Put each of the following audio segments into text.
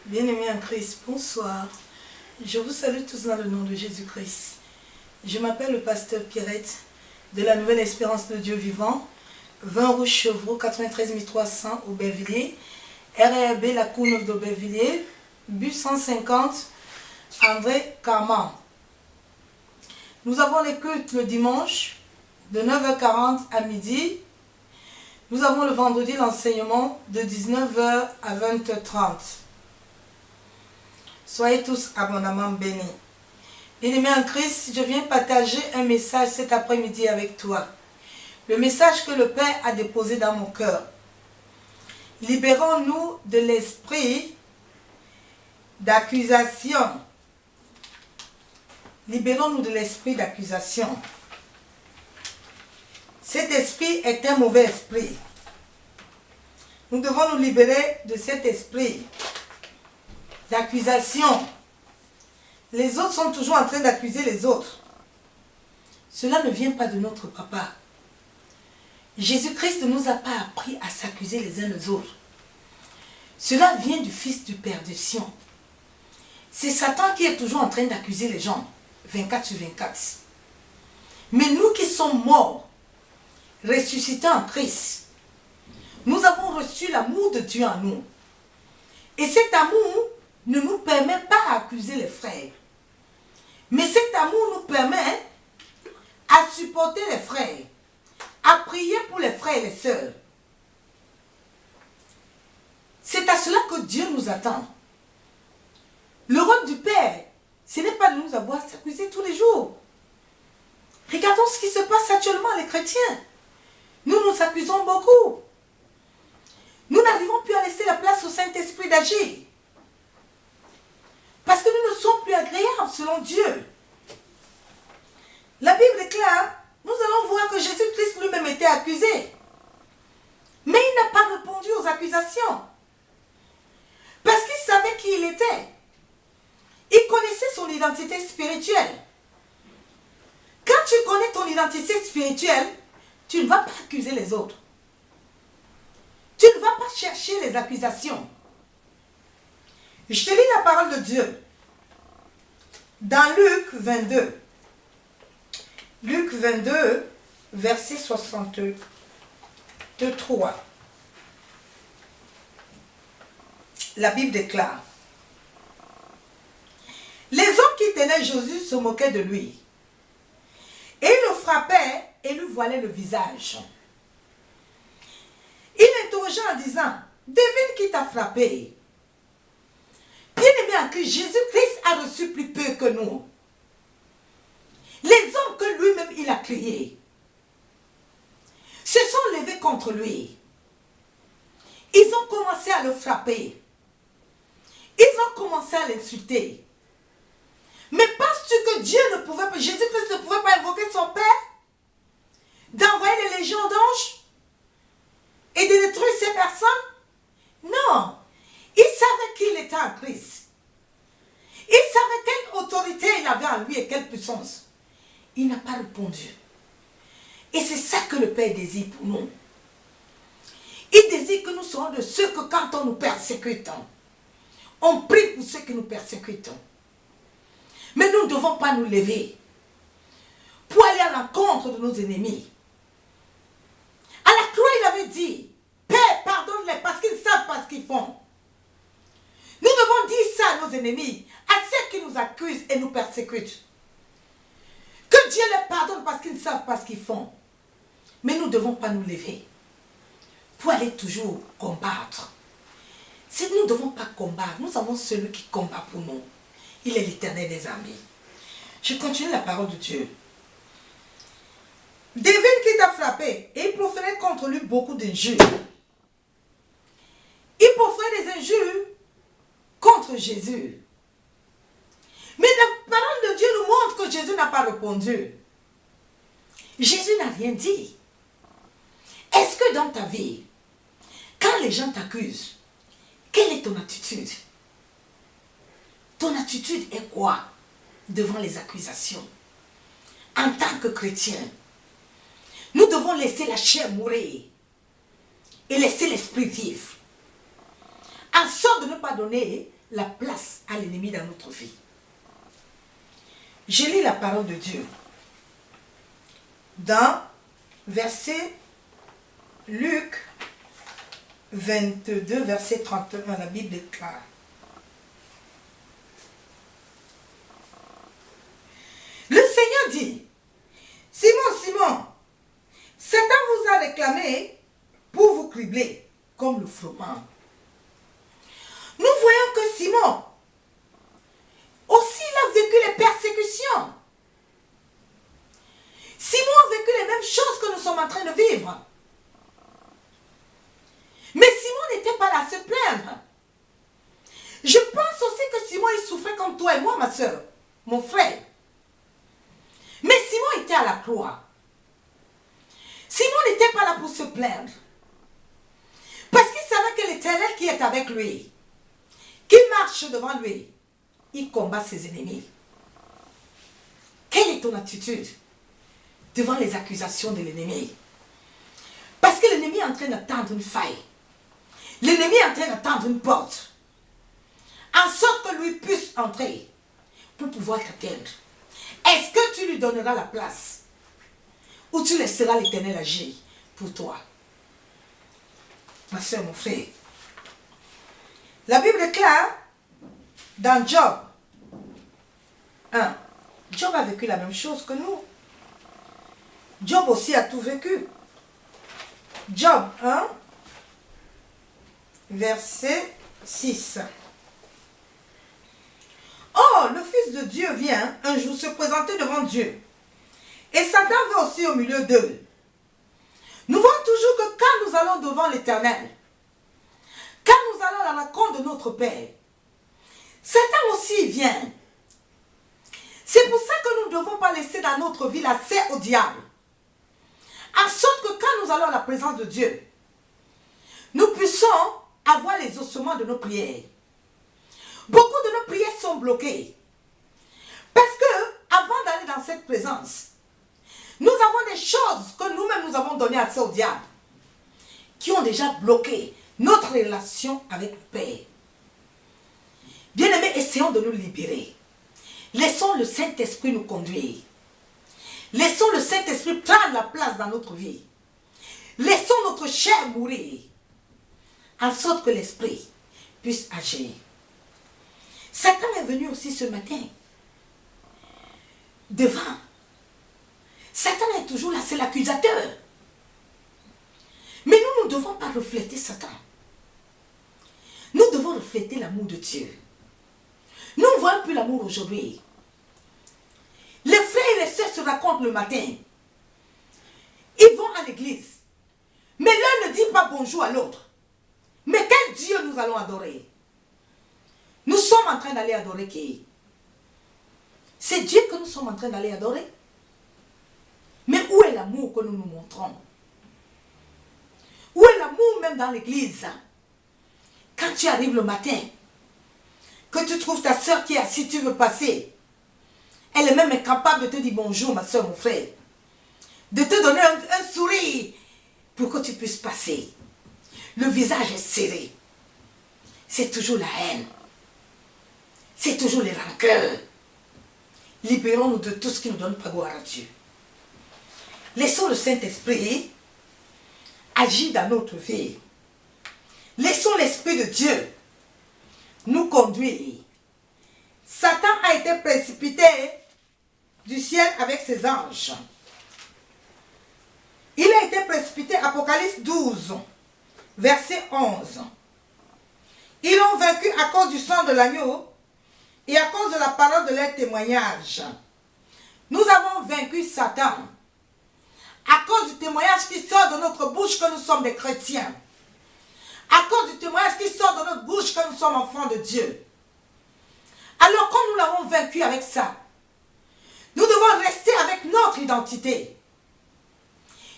Bien-aimés en Christ, bonsoir. Je vous salue tous dans le nom de Jésus-Christ. Je m'appelle le pasteur Pierrette de la Nouvelle Espérance de Dieu Vivant, 20 rue Chevreau, 93 300 Aubervilliers, RRB La Courneuve d'Aubervilliers, bus 150, André Carman. Nous avons les cultes le dimanche de 9h40 à midi. Nous avons le vendredi l'enseignement de 19h à 20h30. Soyez tous abondamment bénis. Bien-aimés en Christ, je viens partager un message cet après-midi avec toi. Le message que le Père a déposé dans mon cœur. Libérons-nous de l'esprit d'accusation. Libérons-nous de l'esprit d'accusation. Cet esprit est un mauvais esprit. Nous devons nous libérer de cet esprit d'accusation. Les autres sont toujours en train d'accuser les autres. Cela ne vient pas de notre papa. Jésus-Christ ne nous a pas appris à s'accuser les uns les autres. Cela vient du fils du perdition. C'est Satan qui est toujours en train d'accuser les gens, 24 sur 24. Mais nous qui sommes morts, ressuscités en Christ, nous avons reçu l'amour de Dieu en nous. Et cet amour ne nous permet pas d'accuser les frères. Mais cet amour nous permet à supporter les frères, à prier pour les frères et les sœurs. C'est à cela que Dieu nous attend. Le rôle du Père, ce n'est pas de nous avoir accusés tous les jours. Regardons ce qui se passe actuellement, les chrétiens. Nous nous accusons beaucoup. Nous n'arrivons plus à laisser la place au Saint-Esprit d'agir. Parce que nous ne sommes plus agréables selon Dieu. La Bible est claire. Nous allons voir que Jésus-Christ lui-même était accusé. Mais il n'a pas répondu aux accusations. Parce qu'il savait qui il était. Il connaissait son identité spirituelle. Quand tu connais ton identité spirituelle, tu ne vas pas accuser les autres. Tu ne vas pas chercher les accusations. Je te lis la parole de Dieu. Dans Luc 22. Luc 22, verset 63. La Bible déclare. Les hommes qui tenaient Jésus se moquaient de lui. Et le frappaient et lui voilaient le visage. Il l'interrogea en disant, devine qui t'a frappé. Bien-aimé en Christ, Jésus-Christ a reçu plus peu que nous. Les hommes que lui-même il a créés se sont levés contre lui. Ils ont commencé à le frapper. Ils ont commencé à l'insulter. Mais penses-tu que Dieu ne pouvait pas, Jésus-Christ ne pouvait pas invoquer son Père, d'envoyer les légions d'anges et de détruire ces personnes? Non. Il savait qu'il était en Christ. Il savait quelle autorité il avait en lui et quelle puissance. Il n'a pas répondu. Et c'est ça que le Père désire pour nous. Il désire que nous soyons de ceux que quand on nous persécute, on prie pour ceux qui nous persécutent. Mais nous ne devons pas nous lever pour aller à l'encontre de nos ennemis. À la croix, il avait dit, Père, pardonne-les parce qu'ils ne savent pas ce qu'ils font. Nous devons dire ça à nos ennemis, à ceux qui nous accusent et nous persécutent. Que Dieu les pardonne parce qu'ils ne savent pas ce qu'ils font. Mais nous ne devons pas nous lever pour aller toujours combattre. Si nous ne devons pas combattre, nous avons celui qui combat pour nous. Il est l'Éternel des armées. Je continue la parole de Dieu. Devine qui t'a frappé et il proférait contre lui beaucoup d'injures. Il proférait des injures contre Jésus. Mais la parole de Dieu nous montre que Jésus n'a pas répondu. Jésus n'a rien dit. Est-ce que dans ta vie, quand les gens t'accusent, quelle est ton attitude? Ton attitude est quoi devant les accusations? En tant que chrétien, nous devons laisser la chair mourir et laisser l'esprit vivre. En sorte de ne pas donner la place à l'ennemi dans notre vie. Je lis la parole de Dieu. Dans verset Luc 22, verset 31, la Bible déclare. Le Seigneur dit, Simon, Simon, Satan vous a réclamé pour vous cribler comme le froment. Nous voyons que Simon, aussi il a vécu les persécutions. Simon a vécu les mêmes choses que nous sommes en train de vivre. Mais Simon n'était pas là à se plaindre. Je pense aussi que Simon, il souffrait comme toi et moi, ma soeur, mon frère. Mais Simon était à la croix. Simon n'était pas là pour se plaindre. Parce qu'il savait que l'Éternel qui est avec lui, qui marche devant lui, il combat ses ennemis. Quelle est ton attitude devant les accusations de l'ennemi? Parce que l'ennemi est en train d'attendre une faille. L'ennemi est en train d'attendre une porte. En sorte que lui puisse entrer pour pouvoir t'atteindre. Est-ce que tu lui donneras la place? Ou tu laisseras l'Éternel agir pour toi? Ma soeur, mon frère. La Bible déclare dans Job 1. Job a vécu la même chose que nous. Job aussi a tout vécu. Job 1, verset 6. Or, le Fils de Dieu vient un jour se présenter devant Dieu. Et Satan va aussi au milieu d'eux. Nous voyons toujours que quand nous allons devant l'Éternel, quand nous allons à la rencontre de notre Père, Satan aussi vient. C'est pour ça que nous ne devons pas laisser dans notre vie l'accès au diable. En sorte que quand nous allons à la présence de Dieu, nous puissions avoir les ossements de nos prières. Beaucoup de nos prières sont bloquées. Parce que, avant d'aller dans cette présence, nous avons des choses que nous-mêmes nous avons données accès au diable, qui ont déjà bloqué notre relation avec le Père. Bien-aimés, essayons de nous libérer. Laissons le Saint-Esprit nous conduire. Laissons le Saint-Esprit prendre la place dans notre vie. Laissons notre chair mourir, en sorte que l'Esprit puisse agir. Satan est venu aussi ce matin, devant. Satan est toujours là, c'est l'accusateur. Mais nous ne devons pas refléter Satan. Nous devons refléter l'amour de Dieu. Nous ne voyons plus l'amour aujourd'hui. Les frères et les sœurs se racontent le matin. Ils vont à l'église. Mais l'un ne dit pas bonjour à l'autre. Mais quel Dieu nous allons adorer? Nous sommes en train d'aller adorer qui? C'est Dieu que nous sommes en train d'aller adorer. Mais où est l'amour que nous nous montrons? Où est l'amour même dans l'église? Quand tu arrives le matin, que tu trouves ta soeur qui est assise, tu veux passer. Elle est même incapable de te dire bonjour, ma soeur, mon frère. De te donner un sourire pour que tu puisses passer. Le visage est serré. C'est toujours la haine. C'est toujours les rancœurs. Libérons-nous de tout ce qui ne donne pas gloire à Dieu. Laissons le Saint-Esprit agir dans notre vie. Laissons l'Esprit de Dieu nous conduire. Satan a été précipité du ciel avec ses anges. Il a été précipité, Apocalypse 12, verset 11. Ils l'ont vaincu à cause du sang de l'agneau et à cause de la parole de leur témoignage. Nous avons vaincu Satan à cause du témoignage qui sort de notre bouche que nous sommes des chrétiens. À cause du témoignage qui sort de notre bouche que nous sommes enfants de Dieu. Alors quand nous l'avons vaincu avec ça, nous devons rester avec notre identité.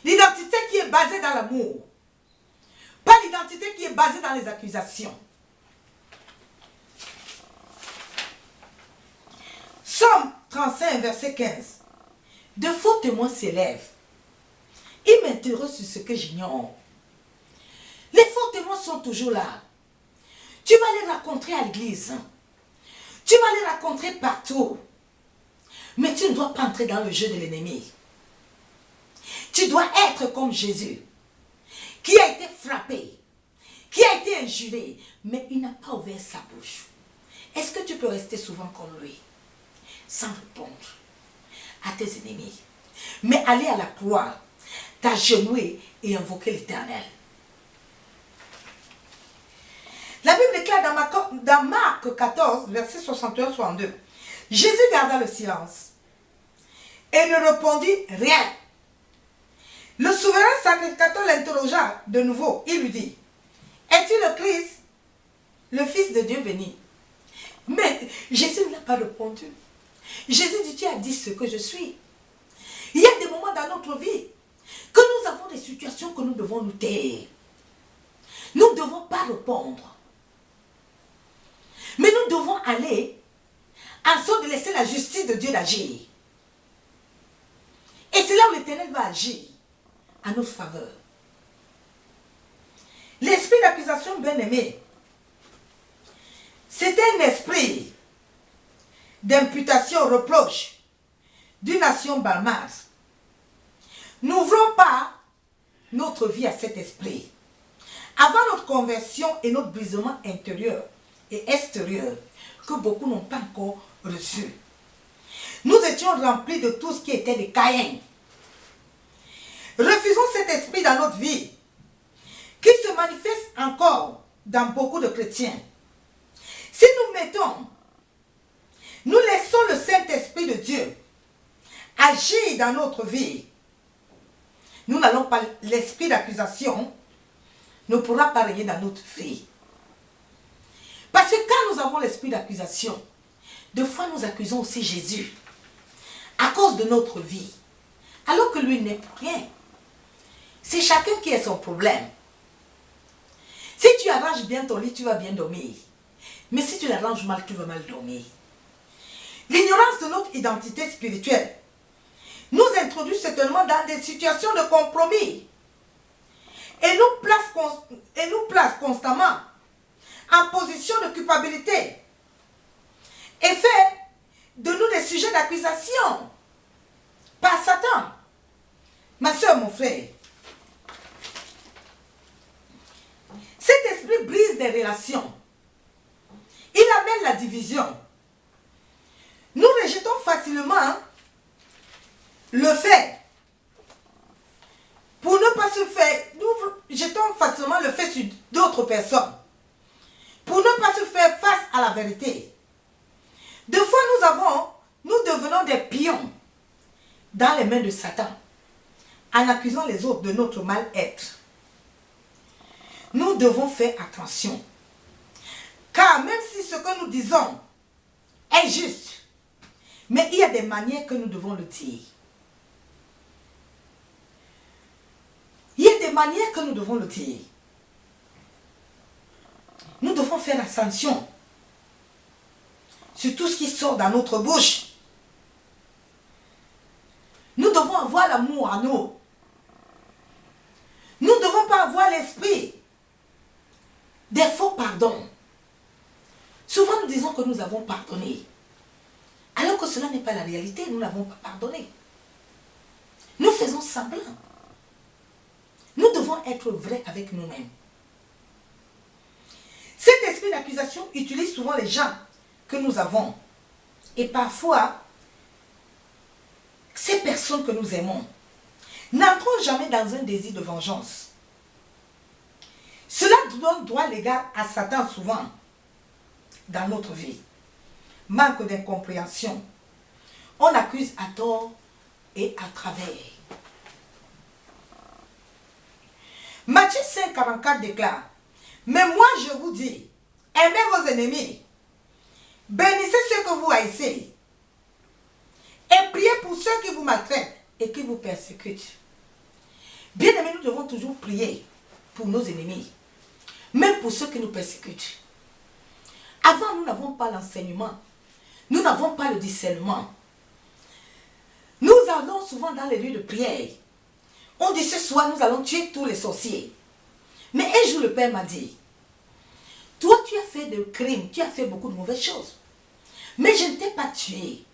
L'identité qui est basée dans l'amour. Pas l'identité qui est basée dans les accusations. Psaume 35, verset 15. De faux témoins s'élèvent. Ils m'interrogent sur ce que j'ignore. Les faux témoins sont toujours là. Tu vas les rencontrer à l'église. Tu vas les rencontrer partout. Mais tu ne dois pas entrer dans le jeu de l'ennemi. Tu dois être comme Jésus, qui a été frappé, qui a été injuré, mais il n'a pas ouvert sa bouche. Est-ce que tu peux rester souvent comme lui, sans répondre à tes ennemis, mais aller à la croix, t'agenouiller et invoquer l'Éternel? La Bible déclare dans Marc 14, verset 61-62, Jésus garda le silence et ne répondit rien. Le souverain sacrificateur l'interrogea de nouveau. Il lui dit, es-tu le Christ, le Fils de Dieu béni? Mais Jésus ne l'a pas répondu. Jésus dit, tu as dit ce que je suis. Il y a des moments dans notre vie que nous avons des situations que nous devons nous taire. Nous ne devons pas répondre. Mais nous devons aller en sorte de laisser la justice de Dieu d'agir. Et c'est là où l'Éternel va agir à notre faveur. L'esprit d'accusation, bien-aimé, c'était un esprit d'imputation, reproche d'une nation barbare. N'ouvrons pas notre vie à cet esprit. Avant notre conversion et notre brisement intérieur et extérieur, que beaucoup n'ont pas encore reçu, nous étions remplis de tout ce qui était des Caïns. Refusons cet esprit dans notre vie, qui se manifeste encore dans beaucoup de chrétiens. Si nous laissons le Saint-Esprit de Dieu agir dans notre vie, nous n'allons pas, l'esprit d'accusation ne pourra pas régner dans notre vie. Parce que quand nous avons l'esprit d'accusation, des fois nous accusons aussi Jésus à cause de notre vie, alors que lui n'est pour rien. C'est chacun qui a son problème. Si tu arranges bien ton lit, tu vas bien dormir. Mais si tu l'arranges mal, tu vas mal dormir. L'ignorance de notre identité spirituelle nous introduit certainement dans des situations de compromis et nous place constamment en position de culpabilité et fait de nous des sujets d'accusation par Satan. Ma soeur, mon frère, cet esprit brise des relations. Il amène la division. Nous rejetons facilement le fait. Pour ne pas se faire, nous jetons facilement le fait sur d'autres personnes. Pour ne pas se faire face à la vérité. Deux fois nous devenons des pions dans les mains de Satan, en accusant les autres de notre mal-être. Nous devons faire attention. Car même si ce que nous disons est juste, mais il y a des manières que nous devons le dire. Il y a des manières que nous devons le dire. Nous devons faire attention sur tout ce qui sort dans notre bouche. Nous devons avoir l'amour en nous. Nous ne devons pas avoir l'esprit des faux pardons. Souvent nous disons que nous avons pardonné. Alors que cela n'est pas la réalité, nous n'avons pas pardonné. Nous faisons semblant. Nous devons être vrais avec nous-mêmes. Cet esprit d'accusation utilise souvent les gens que nous avons. Et parfois, ces personnes que nous aimons n'entrons jamais dans un désir de vengeance. Cela donne droit légal à Satan souvent dans notre vie. Manque d'incompréhension. On accuse à tort et à travers. Matthieu 5, 44 déclare, « Mais moi je vous dis, aimez vos ennemis, bénissez ceux que vous haïssez, et priez pour ceux qui vous maltraitent et qui vous persécutent. » Bien aimés, nous devons toujours prier pour nos ennemis, même pour ceux qui nous persécutent. Avant, nous n'avons pas l'enseignement, nous n'avons pas le discernement. Nous allons souvent dans les lieux de prière. On dit ce soir, nous allons tuer tous les sorciers. Mais un jour, le Père m'a dit, Toi, tu as fait des crimes, tu as fait beaucoup de mauvaises choses. Mais je ne t'ai pas tué.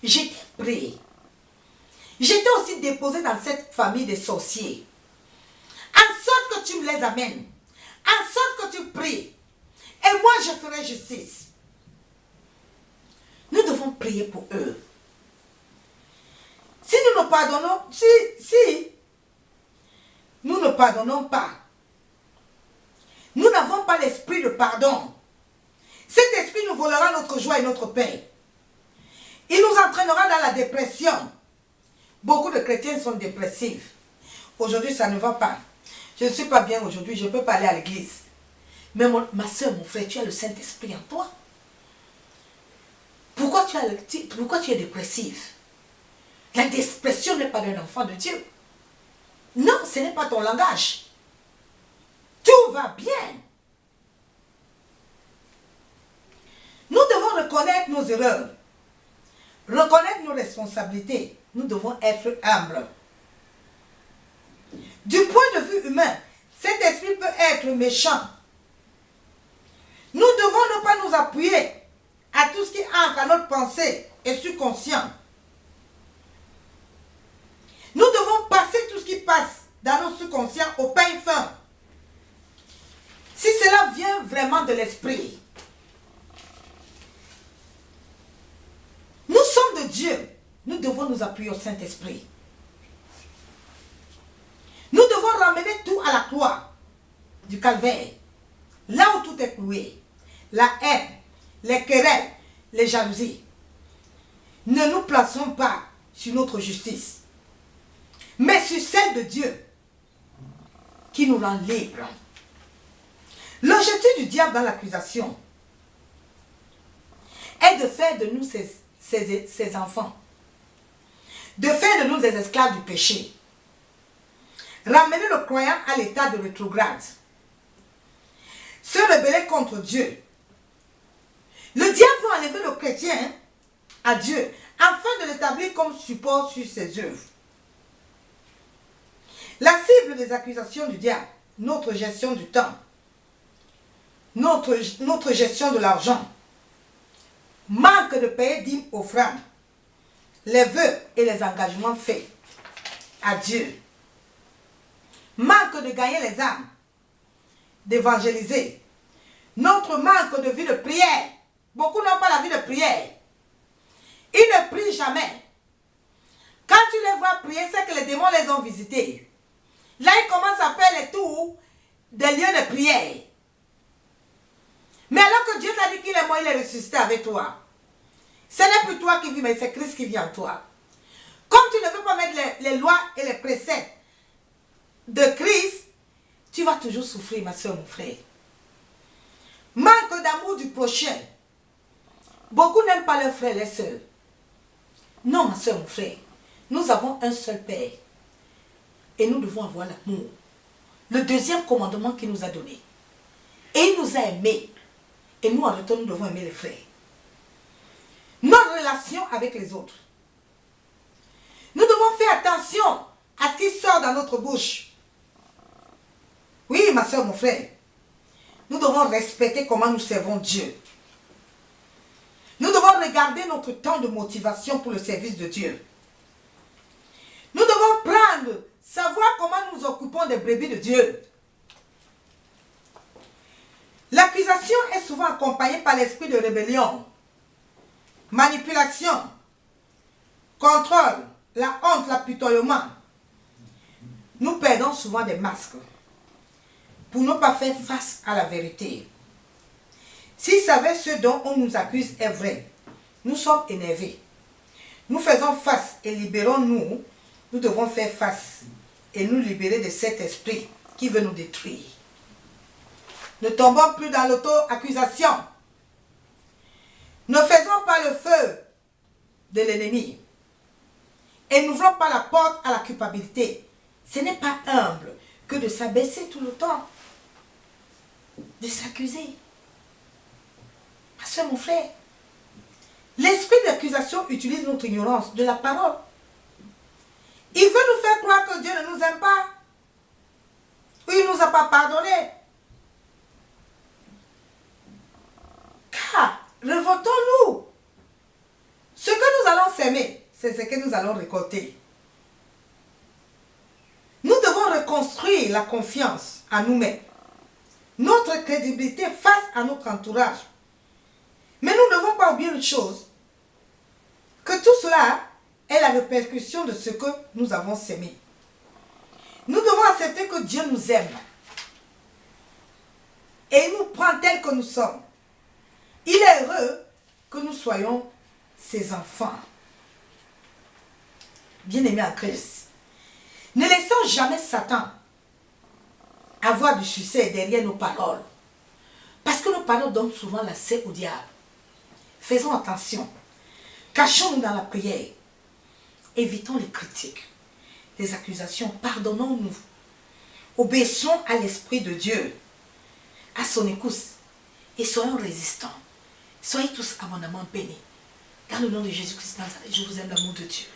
J'étais prêt. J'étais aussi déposé dans cette famille de sorciers. En sorte que tu me les amènes. En sorte que tu pries. Et moi, je ferai justice. Nous devons prier pour eux. Si nous ne pardonnons, si nous ne pardonnons pas, nous n'avons pas l'esprit de pardon. Cet esprit nous volera notre joie et notre paix. Il nous entraînera dans la dépression. Beaucoup de chrétiens sont dépressifs. Aujourd'hui, ça ne va pas. Je ne suis pas bien aujourd'hui, je ne peux pas aller à l'église. Mais ma soeur, mon frère, tu as le Saint-Esprit en toi. Pourquoi tu es dépressif? La dépression n'est pas d'un enfant de Dieu. Non, ce n'est pas ton langage. Tout va bien. Nous devons reconnaître nos erreurs. Reconnaître nos responsabilités. Nous devons être humbles. Du point de vue humain, cet esprit peut être méchant. Nous devons ne pas nous appuyer à tout ce qui entre à notre pensée et subconscient. Nous devons passer tout ce qui passe dans notre subconscient au pain fin. Si cela vient vraiment de l'esprit, nous sommes de Dieu. Nous devons nous appuyer au Saint-Esprit. Nous devons ramener tout à la croix du calvaire. Là où tout est cloué. La haine, les querelles, les jalousies. Ne nous plaçons pas sur notre justice, mais sur celle de Dieu qui nous rend libres. L'objectif du diable dans l'accusation est de faire de nous ses enfants, de faire de nous des esclaves du péché, ramener le croyant à l'état de rétrograde, se rebeller contre Dieu. Le diable veut enlever le chrétien à Dieu afin de l'établir comme support sur ses œuvres. La cible des accusations du diable, notre gestion du temps, notre gestion de l'argent, manque de payer dîmes offrandes, les vœux et les engagements faits à Dieu, manque de gagner les âmes, d'évangéliser, notre manque de vie de prière. Beaucoup n'ont pas la vie de prière. Ils ne prient jamais. Quand tu les vois prier, c'est que les démons les ont visités. Là, ils commencent à faire les tours des lieux de prière. Mais alors que Dieu t'a dit qu'il est mort, il est ressuscité avec toi. Ce n'est plus toi qui vis, mais c'est Christ qui vit en toi. Comme tu ne veux pas mettre les lois et les préceptes de Christ, tu vas toujours souffrir, ma soeur, mon frère. Manque d'amour du prochain. Beaucoup n'aiment pas leurs frères et leurs sœurs. Non, ma soeur, mon frère. Nous avons un seul Père. Et nous devons avoir l'amour. Le deuxième commandement qu'il nous a donné. Et il nous a aimés. Et nous, en retour, nous devons aimer les frères. Notre relation avec les autres. Nous devons faire attention à ce qui sort dans notre bouche. Oui, ma soeur, mon frère. Nous devons respecter comment nous servons Dieu. Nous devons regarder notre temps de motivation pour le service de Dieu. Nous devons savoir comment nous occupons des brebis de Dieu. L'accusation est souvent accompagnée par l'esprit de rébellion, manipulation, contrôle, la honte, l'apitoiement. Nous perdons souvent des masques pour ne pas faire face à la vérité. S'ils savaient ce dont on nous accuse est vrai, nous sommes énervés. Nous faisons face et libérons-nous. Nous devons faire face et nous libérer de cet esprit qui veut nous détruire. Ne tombons plus dans l'auto-accusation. Ne faisons pas le feu de l'ennemi. Et n'ouvrons pas la porte à la culpabilité. Ce n'est pas humble que de s'abaisser tout le temps. De s'accuser. Ma soeur, mon frère. L'esprit d'accusation utilise notre ignorance de la parole. Il veut nous faire croire que Dieu ne nous aime pas. Ou il ne nous a pas pardonné. s'aimer, c'est ce que nous allons récolter. Nous devons reconstruire la confiance en nous-mêmes, notre crédibilité face à notre entourage. Mais nous ne devons pas oublier une chose, que tout cela est la répercussion de ce que nous avons sémé. Nous devons accepter que Dieu nous aime et il nous prend tels que nous sommes. Il est heureux que nous soyons ses enfants. Bien-aimés en Christ, ne laissons jamais Satan avoir du succès derrière nos paroles. Parce que nos paroles donnent souvent l'accès au diable. Faisons attention. Cachons-nous dans la prière. Évitons les critiques, les accusations. Pardonnons-nous. Obéissons à l'Esprit de Dieu, à son écoute. Et soyons résistants. Soyez tous abondamment bénis. Dans le nom de Jésus-Christ, je vous aime, l'amour de Dieu.